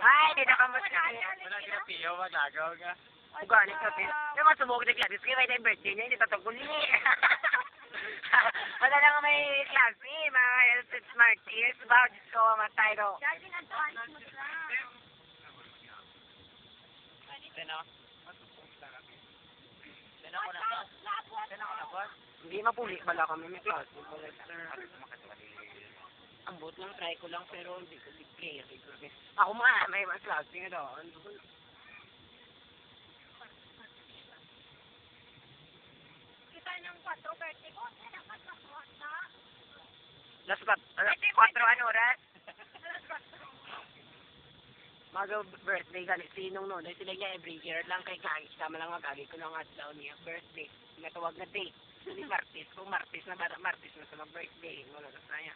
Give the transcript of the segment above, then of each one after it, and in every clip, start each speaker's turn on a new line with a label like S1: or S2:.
S1: Ay, di na ka mas
S2: Wala sila piyo, magagaw ka.
S1: Ugalit ka, Pil. Naman sumugod na klase. Kaya may birthday niya, hindi tataguli. Wala lang may klase, mga smarties. Bawa, Diyos ko, matay do.
S2: Sino? Sino ko na? Sino ko na, boss?
S1: Hindi mapuli pala kami, may klase. Ang buot lang, try ko lang, pero hindi ko si player. Ako may mas klase nga doon. Las 4 ano oras? Mag-birthday gali sinong no, dahil sila niya every year lang kay Kagi, sama lang mag-agi ko lang at daw niya birthday. Natawag na date. Ni Martis, kung Martis na sa mag-birthday, wala na saya.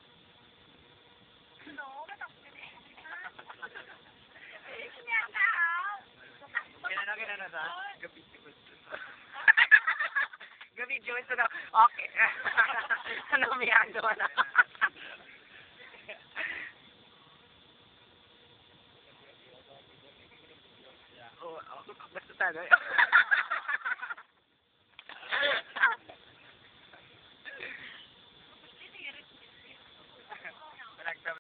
S2: Kinano sa?
S1: Gabi Jones na, okay. Ano may agawa na? Oh, basta tayo.